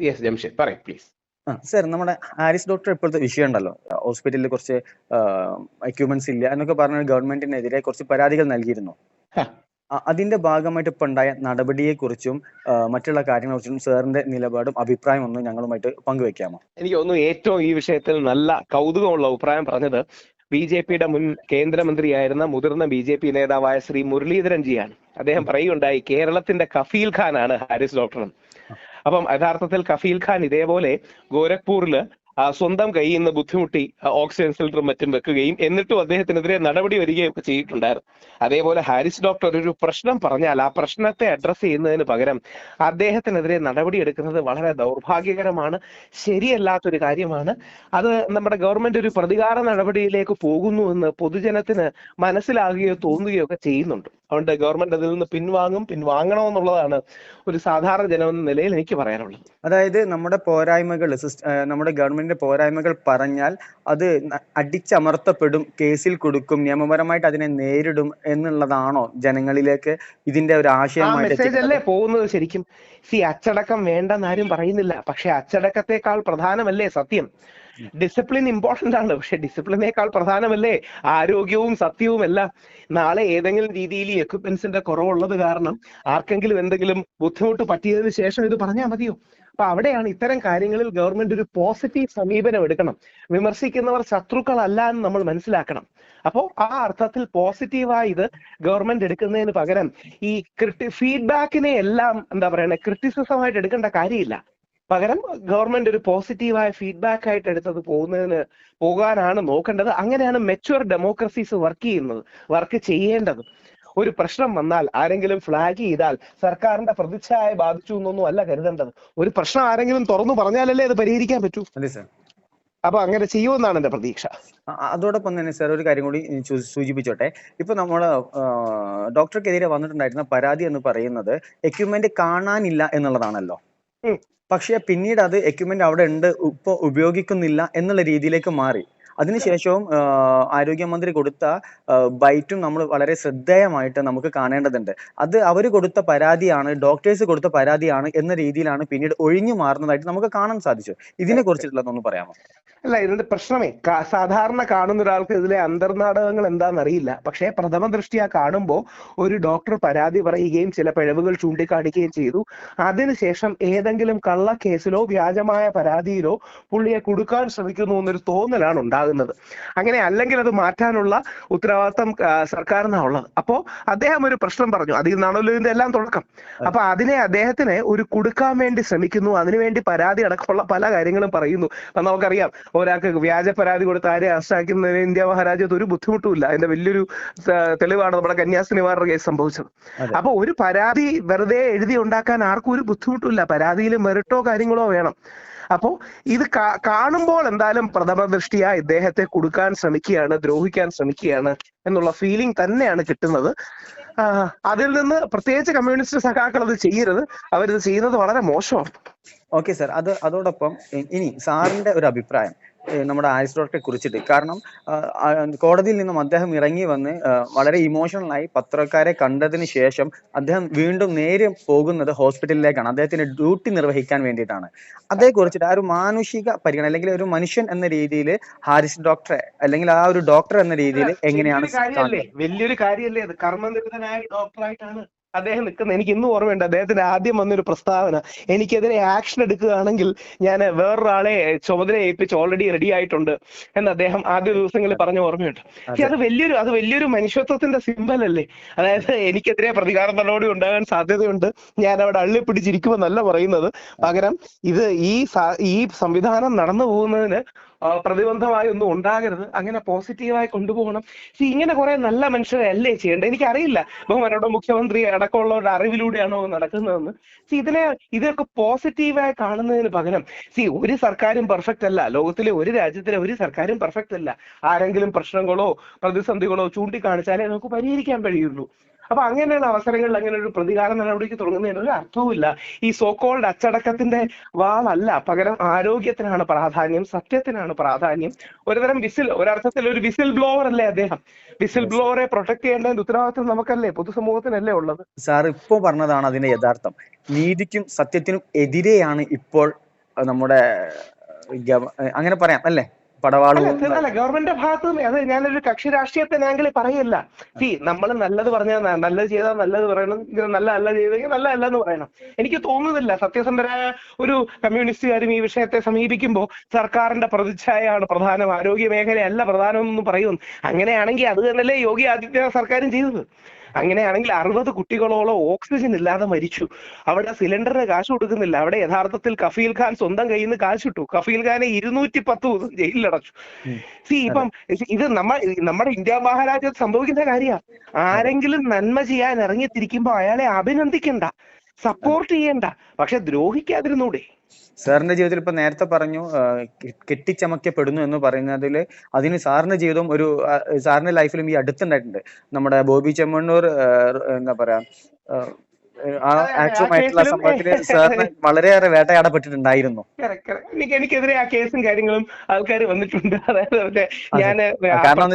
Yes Jamsheed പറയും please. Sir, നമ്മുടെ Haris doctor ഇപ്പോഴത്തെ വിഷയം ഉണ്ടല്ലോ, ഹോസ്പിറ്റലിൽ കുറച്ച് എക്യുപ്മെന്റ്സ് ഇല്ല എന്നൊക്കെ പറഞ്ഞ ഗവൺമെന്റിനെതിരെ കുറച്ച് പരാതികൾ നൽകിയിരുന്നു. അതിന്റെ ഭാഗമായിട്ട് ഇപ്പൊ ഉണ്ടായ നടപടിയെ കുറിച്ചും മറ്റുള്ള കാര്യങ്ങളെ കുറിച്ചും സാറിന്റെ നിലപാടും അഭിപ്രായം ഒന്നും ഞങ്ങളുമായിട്ട് പങ്കുവെക്കാമോ? എനിക്ക് തോന്നുന്നു ഏറ്റവും ഈ വിഷയത്തിൽ നല്ല കൗതുകമുള്ള അഭിപ്രായം പറഞ്ഞത് BJPയുടെ മുൻ കേന്ദ്രമന്ത്രിയായിരുന്ന മുതിർന്ന BJP നേതാവായ ശ്രീ മുരളീധരൻ ജിയാണ്. അദ്ദേഹം പറയുകയുണ്ടായി, കേരളത്തിന്റെ കഫീൽ ഖാനാണ് ഹാരിസ് ഡോക്ടർ. അപ്പം യഥാർത്ഥത്തിൽ കഫീൽ ഖാൻ ഇതേപോലെ ഗോരഖ്പൂരില് സ്വന്തം കയ്യിൽ നിന്ന് ബുദ്ധിമുട്ടി ഓക്സിജൻ സിലിണ്ടറും മറ്റും വെക്കുകയും എന്നിട്ടും അദ്ദേഹത്തിനെതിരെ നടപടി വരികയും ഒക്കെ ചെയ്തിട്ടുണ്ടായിരുന്നു. അതേപോലെ ഹാരിസ് ഡോക്ടർ ഒരു പ്രശ്നം പറഞ്ഞാൽ ആ പ്രശ്നത്തെ അഡ്രസ് ചെയ്യുന്നതിന് പകരം അദ്ദേഹത്തിനെതിരെ നടപടി എടുക്കുന്നത് വളരെ ദൗർഭാഗ്യകരമാണ്, ശരിയല്ലാത്തൊരു കാര്യമാണ്. അത് നമ്മുടെ ഗവൺമെന്റ് ഒരു പ്രതികാര നടപടിയിലേക്ക് പോകുന്നു എന്ന് പൊതുജനത്തിന് മനസ്സിലാകുകയോ തോന്നുകയോ ഒക്കെ ചെയ്യുന്നുണ്ട്. അതുകൊണ്ട് ഗവൺമെന്റ് അതിൽ നിന്ന് പിൻവാങ്ങണമെന്നുള്ളതാണ് ഒരു സാധാരണ ജനം എന്ന നിലയിൽ എനിക്ക് പറയാനുള്ളത്. അതായത് നമ്മുടെ പോരായ്മകൾ, നമ്മുടെ ഗവൺമെന്റിന്റെ പോരായ്മകൾ പറഞ്ഞാൽ അത് അടിച്ചമർത്തപ്പെടും, കേസിൽ കൊടുക്കും, നിയമപരമായിട്ട് അതിനെ നേരിടും എന്നുള്ളതാണോ ജനങ്ങളിലേക്ക് ഇതിന്റെ ഒരു ആശയമായിട്ട് മെസ്സേജ് അല്ലേ പോകുന്നത്? ശരിക്കും അച്ചടക്കം വേണ്ടെന്നാരും പറയുന്നില്ല, പക്ഷെ അച്ചടക്കത്തെക്കാൾ പ്രധാനമല്ലേ സത്യം? ഡിസിപ്ലിൻ ഇമ്പോർട്ടന്റ് ആണ്, പക്ഷെ ഡിസിപ്ലിനേക്കാൾ പ്രധാനമല്ലേ ആരോഗ്യവും സത്യവും എല്ലാം? നാളെ ഏതെങ്കിലും രീതിയിൽ ഈ എക്യുപ്മെന്റ്സിന്റെ കുറവുള്ളത് കാരണം ആർക്കെങ്കിലും എന്തെങ്കിലും ബുദ്ധിമുട്ട് പറ്റിയതിനു ശേഷം ഇത് പറഞ്ഞാൽ മതിയോ? അപ്പൊ അവിടെയാണ് ഇത്തരം കാര്യങ്ങളിൽ ഗവൺമെന്റ് ഒരു പോസിറ്റീവ് സമീപനം എടുക്കണം. വിമർശിക്കുന്നവർ ശത്രുക്കളല്ല എന്ന് നമ്മൾ മനസ്സിലാക്കണം. അപ്പോൾ ആ അർത്ഥത്തിൽ പോസിറ്റീവായി ഇത് ഗവൺമെന്റ് എടുക്കുന്നതിന് പകരം ഈ ഫീഡ്ബാക്കിനെ എല്ലാം എന്താ പറയുക ക്രിറ്റിസിസമായിട്ട് എടുക്കേണ്ട കാര്യമില്ല. പകരം ഗവൺമെന്റ് ഒരു പോസിറ്റീവായ ഫീഡ്ബാക്ക് ആയിട്ട് എടുത്തത് പോകാനാണ് നോക്കേണ്ടത്. അങ്ങനെയാണ് മെച്യൂർ ഡെമോക്രസീസ് വർക്ക് ചെയ്യേണ്ടത്. ഒരു പ്രശ്നം വന്നാൽ ആരെങ്കിലും ഫ്ലാഗ് ചെയ്താൽ സർക്കാരിന്റെ പ്രതിച്ഛായ ബാധിച്ചു എന്നൊന്നും അല്ല കരുതേണ്ടത്. ഒരു പ്രശ്നം ആരെങ്കിലും തുറന്നു പറഞ്ഞാലല്ലേ അത് പരിഹരിക്കാൻ പറ്റൂ. അപ്പൊ അങ്ങനെ ചെയ്യുമെന്നാണ് എന്റെ പ്രതീക്ഷ. അതോടൊപ്പം തന്നെ സാർ ഒരു കാര്യം കൂടി സൂചിപ്പിച്ചോട്ടെ. ഇപ്പൊ നമ്മള് ഡോക്ടർക്കെതിരെ വന്നിട്ടുണ്ടായിരുന്ന പരാതി എന്ന് പറയുന്നത് എക്യുപ്മെന്റ് കാണാനില്ല എന്നുള്ളതാണല്ലോ. പക്ഷെ പിന്നീട് അത് എക്യുപ്മെന്റ് അവിടെ ഉണ്ട്, ഇപ്പൊ ഉപയോഗിക്കുന്നില്ല എന്നുള്ള രീതിയിലേക്ക് മാറി. അതിനുശേഷവും ആരോഗ്യമന്ത്രി കൊടുത്ത ബൈറ്റും നമ്മൾ വളരെ ശ്രദ്ധേയമായിട്ട് നമുക്ക് കാണേണ്ടതുണ്ട്. അത് അവർ കൊടുത്ത പരാതിയാണ്, ഡോക്ടേഴ്സ് കൊടുത്ത പരാതിയാണ് എന്ന രീതിയിലാണ് പിന്നീട് ഒഴിഞ്ഞു മാറുന്നതായിട്ട് നമുക്ക് കാണാൻ സാധിച്ചു. ഇതിനെ കുറിച്ചിട്ടുള്ളതൊന്ന് പറയാമോ? അല്ല, ഇതിന്റെ പ്രശ്നമേ സാധാരണ കാണുന്ന ഒരാൾക്ക് ഇതിലെ അന്തർനാടകങ്ങൾ എന്താണെന്നറിയില്ല. പക്ഷേ പ്രഥമ ദൃഷ്ടിയാ കാണുമ്പോൾ ഒരു ഡോക്ടർ പരാതി പറയുകയും ചില പിഴവുകൾ ചൂണ്ടിക്കാണിക്കുകയും ചെയ്തു. അതിനുശേഷം ഏതെങ്കിലും കള്ളക്കേസിലോ വ്യാജമായ പരാതിയിലോ പുള്ളിയെ കൊടുക്കാൻ ശ്രമിക്കുന്നു എന്നൊരു തോന്നലാണ് ഉണ്ടാകുന്നത്. അങ്ങനെ അല്ലെങ്കിൽ അത് മാറ്റാനുള്ള ഉത്തരവാദിത്തം സർക്കാരിനാണ് ഉള്ളത്. അപ്പോ അദ്ദേഹം ഒരു പ്രശ്നം പറഞ്ഞു, അതിൽ നിന്നാണല്ലോ ഇതിന്റെ എല്ലാം തുടക്കം. അപ്പൊ അദ്ദേഹത്തിന് ഒരു കൊടുക്കാൻ വേണ്ടി ശ്രമിക്കുന്നു, അതിനുവേണ്ടി പരാതി അടക്കമുള്ള പല കാര്യങ്ങളും പറയുന്നു. അപ്പൊ നമുക്കറിയാം, ഒരാൾക്ക് വ്യാജ പരാതി കൊടുത്ത് ആരെ അറസ്റ്റാക്കുന്നതിന് ഇന്ത്യ മഹാരാജ്യത്ത് ഒരു ബുദ്ധിമുട്ടുമില്ല. അതിന്റെ വലിയൊരു തെളിവാണ് നമ്മുടെ കന്യാസ്ത്രീമാരുടെ കേസ് സംഭവിച്ചത്. അപ്പൊ ഒരു പരാതി വെറുതെ എഴുതി ഉണ്ടാക്കാൻ ആർക്കും ഒരു ബുദ്ധിമുട്ടില്ല. പരാതിയിൽ മെറിറ്റോ കാര്യങ്ങളോ വേണം. അപ്പോ ഇത് കാണുമ്പോൾ എന്തായാലും പ്രഥമ ദൃഷ്ടിയാ ഇദ്ദേഹത്തെ കൊടുക്കാൻ ശ്രമിക്കുകയാണ്, ദ്രോഹിക്കാൻ ശ്രമിക്കുകയാണ് എന്നുള്ള ഫീലിംഗ് തന്നെയാണ് കിട്ടുന്നത്. അതിൽ നിന്ന് പ്രത്യേകിച്ച് കമ്മ്യൂണിസ്റ്റ് സഖാക്കൾ അത് ചെയ്യരുത്, അവരിത് ചെയ്യുന്നത് വളരെ മോശമാണ്. ഓക്കെ സാർ, അതോടൊപ്പം ഇനി സാറിന്റെ ഒരു അഭിപ്രായം നമ്മുടെ ഹാരിസ് ഡോക്ടറെ കുറിച്ചിട്ട്. കാരണം കോടതിയിൽ നിന്നും അദ്ദേഹം ഇറങ്ങി വന്ന് വളരെ ഇമോഷണലായി പത്രക്കാരെ കണ്ടതിന് ശേഷം അദ്ദേഹം വീണ്ടും നേരെ പോകുന്നത് ഹോസ്പിറ്റലിലേക്കാണ്, അദ്ദേഹത്തിന്റെ ഡ്യൂട്ടി നിർവഹിക്കാൻ വേണ്ടിയിട്ടാണ്. അതേക്കുറിച്ചിട്ട് ആ ഒരു മാനുഷിക പരിഗണന അല്ലെങ്കിൽ ഒരു മനുഷ്യൻ എന്ന രീതിയിൽ ഹാരിസ് ഡോക്ടറെ അല്ലെങ്കിൽ ആ ഒരു ഡോക്ടർ എന്ന രീതിയിൽ എങ്ങനെയാണ്? വലിയൊരു കാര്യമല്ലേ അത്. കർമ്മനിരതനായ ഡോക്ടറായിട്ടാണ് അദ്ദേഹം നിൽക്കുന്നത്. എനിക്ക് ഇന്നും ഓർമ്മയുണ്ട് അദ്ദേഹത്തിന് ആദ്യം വന്നൊരു പ്രസ്താവന, എനിക്കെതിരെ ആക്ഷൻ എടുക്കുകയാണെങ്കിൽ ഞാൻ വേറൊരാളെ ചുമതല ഏൽപ്പിച്ച് ഓൾറെഡി റെഡി ആയിട്ടുണ്ട് എന്ന് അദ്ദേഹം ആദ്യ ദിവസങ്ങളിൽ പറഞ്ഞ ഓർമ്മയുണ്ട്. അത് വലിയൊരു മനുഷ്യത്വത്തിന്റെ സിമ്പൽ അല്ലേ? അതായത് എനിക്കെതിരെ പ്രതികാര നടപടി ഉണ്ടാകാൻ സാധ്യതയുണ്ട്, ഞാൻ അവിടെ അള്ളിപ്പിടിച്ചിരിക്കുമെന്നല്ല പറയുന്നത്. പകരം ഈ സംവിധാനം നടന്നു പോകുന്നതിന് പ്രതിബന്ധമായി ഒന്നും ഉണ്ടാകരുത്, അങ്ങനെ പോസിറ്റീവായി കൊണ്ടുപോകണം. ഇങ്ങനെ കുറെ നല്ല മനുഷ്യരെ അല്ലേ ചെയ്യേണ്ടത്? എനിക്കറിയില്ല ബഹുമാനോടെ മുഖ്യമന്ത്രി അടക്കമുള്ളവരുടെ അറിവിലൂടെയാണോ നടക്കുന്നതെന്ന്. ഇതൊക്കെ പോസിറ്റീവായി കാണുന്നതിന് പകരം ഒരു സർക്കാരും പെർഫെക്റ്റ് അല്ല, ലോകത്തിലെ ഒരു രാജ്യത്തിലെ ഒരു സർക്കാരും പെർഫെക്റ്റ് അല്ല. ആരെങ്കിലും പ്രശ്നങ്ങളോ പ്രതിസന്ധികളോ ചൂണ്ടിക്കാണിച്ചാലേ നമുക്ക് പരിഹരിക്കാൻ കഴിയുള്ളൂ. അപ്പൊ അങ്ങനെയുള്ള അവസരങ്ങളിൽ അങ്ങനെ ഒരു പ്രതികാര നടപടിക്ക് തുടങ്ങുന്നതിന് ഒരു അർത്ഥവുമില്ല. ഈ സോക്കോൾഡ് അച്ചടക്കത്തിന്റെ വാളല്ല, പകരം ആരോഗ്യത്തിനാണ് പ്രാധാന്യം, സത്യത്തിനാണ് പ്രാധാന്യം. ഒരർത്ഥത്തിൽ ഒരു വിസിൽ ബ്ലോവർ അല്ലേ അദ്ദേഹം? വിസിൽ ബ്ലോവറെ പ്രൊട്ടക്ട് ചെയ്യേണ്ടതിന്റെ ഉത്തരവാദിത്വം നമുക്കല്ലേ, പൊതുസമൂഹത്തിനല്ലേ ഉള്ളത്? സാർ ഇപ്പോ പറഞ്ഞതാണ് അതിന്റെ യഥാർത്ഥം. നീതിക്കും സത്യത്തിനും എതിരെയാണ് ഇപ്പോൾ നമ്മുടെ അങ്ങനെ പറയാം അല്ലേ, പടവാളൂ അല്ല ഗവൺമെന്റിന്റെ ഭാഗത്ത് നിന്ന് അത് ഞാനൊരു കക്ഷി രാഷ്ട്രീയത്തിന് ആംഗിളിൽ പറയല്ല. നമ്മൾ നല്ലത് പറഞ്ഞാൽ നല്ലത് ചെയ്താൽ നല്ലത് പറയണം, നല്ല ചെയ്തെങ്കിൽ നല്ല എന്ന് പറയണം. എനിക്ക് തോന്നുന്നില്ല സത്യസന്ധരായ ഒരു കമ്മ്യൂണിസ്റ്റുകാരും ഈ വിഷയത്തെ സമീപിക്കുമ്പോൾ സർക്കാരിന്റെ പ്രതിച്ഛായയാണ് പ്രധാനം, ആരോഗ്യ മേഖലയല്ല പ്രധാനമെന്ന് പറയുന്നു. അങ്ങനെയാണെങ്കിൽ അത് തന്നെയല്ലേ യോഗി ആദിത്യനാഥ് സർക്കാരും ചെയ്തത്. അങ്ങനെയാണെങ്കിൽ 60 കുട്ടികളോളം ഓക്സിജൻ ഇല്ലാതെ മരിച്ചു. അവിടെ സിലിണ്ടറിന് കാശ് കൊടുക്കുന്നില്ല. അവിടെ യഥാർത്ഥത്തിൽ കഫീൽ ഖാൻ സ്വന്തം കയ്യിൽ നിന്ന് കാശിട്ടു. കഫീൽ ഖാനെ 210 ദിവസം ജയിലിലടച്ചു. ഇപ്പം ഇത് നമ്മുടെ ഇന്ത്യ മഹാരാജ്യത്ത് സംഭവിക്കുന്ന കാര്യമാണ്. ആരെങ്കിലും നന്മ ചെയ്യാൻ ഇറങ്ങിത്തിരിക്കുമ്പോ അയാളെ അഭിനന്ദിക്കണ്ട, സപ്പോർട്ട് ചെയ്യണ്ട, പക്ഷെ ദ്രോഹിക്കാതിരുന്നൂടെ? സാറിന്റെ ജീവിതത്തിൽ ഇപ്പൊ നേരത്തെ പറഞ്ഞു കെട്ടിച്ചമക്കപ്പെടുന്നു എന്ന് പറയുന്നതിൽ അതിന് സാറിന്റെ ജീവിതം ഒരു സാറിന്റെ ലൈഫിലും ഈ അടുത്തുണ്ടായിട്ടുണ്ട്. നമ്മുടെ ബോബി ചെമ്മണ്ണൂർ എന്താ പറയാ ആ ആക്ച്വമായിട്ടുള്ള സംഭവത്തില് സാറിന് വളരെയേറെ വേട്ടയാടപ്പെട്ടിട്ടുണ്ടായിരുന്നു. എനിക്കെതിരെ ആ കേസും കാര്യങ്ങളും ആൾക്കാർ വന്നിട്ടുണ്ട്. അതായത് കാരണം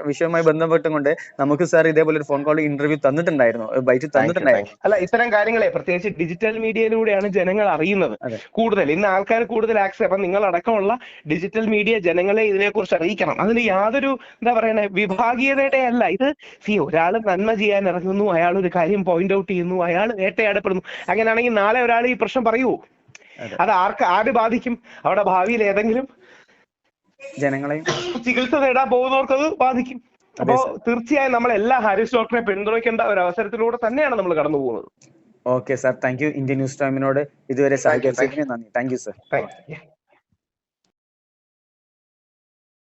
വിഷയവുമായി ബന്ധപ്പെട്ടുകൊണ്ട് നമുക്ക് സാർ ഇതേപോലെ ഒരു ഫോൺ കോൾ ഇന്റർവ്യൂ തന്നിട്ടുണ്ടായിരുന്നു, ബൈറ്റ് തന്നിട്ടുണ്ടായിരുന്നു. അല്ല, ഇത്തരം കാര്യങ്ങളെ പ്രത്യേകിച്ച് ഡിജിറ്റൽ മീഡിയയിലൂടെയാണ് ജനങ്ങൾ അറിയുന്നത് കൂടുതൽ. ഇന്ന് ആൾക്കാർ കൂടുതൽ ആക്സസ്, അപ്പൊ നിങ്ങളടക്കമുള്ള ഡിജിറ്റൽ മീഡിയ ജനങ്ങളെ ഇതിനെക്കുറിച്ച് അറിയിക്കണം. അതിന് യാതൊരു എന്താ പറയണേ വിഭാഗീയതയുടെ അല്ല. ഇത് ഒരാൾ നന്മ ചെയ്യാൻ ഇറങ്ങുന്നു, അയാൾ ഒരു കാര്യം പോയിന്റ് ഔട്ട് ചെയ്യുന്നു, അയാൾ വേട്ടയാടപ്പെടുന്നു. അങ്ങനെയാണെങ്കിൽ നാളെ ഒരാൾ ഈ പ്രശ്നം പറയുമോ? അത് ആര് ബാധിക്കും? അവിടെ ഭാവിയിൽ ഏതെങ്കിലും ജനങ്ങളെയും ചികിത്സ തേടാൻ പോകുന്നവർക്ക് അത് ബാധിക്കും. അപ്പോ തീർച്ചയായും നമ്മൾ എല്ലാ ഹാരിസ് ഡോക്ടറെ പിന്തുണയ്ക്കേണ്ട ഒരു അവസരത്തിലൂടെ തന്നെയാണ് നമ്മൾ കടന്നു പോകുന്നത്. Okay sir, thank you. Indian news ടൈമിനോട് ഇതുവരെ സഹകരിച്ചതിന് നന്ദി. Thank you sir.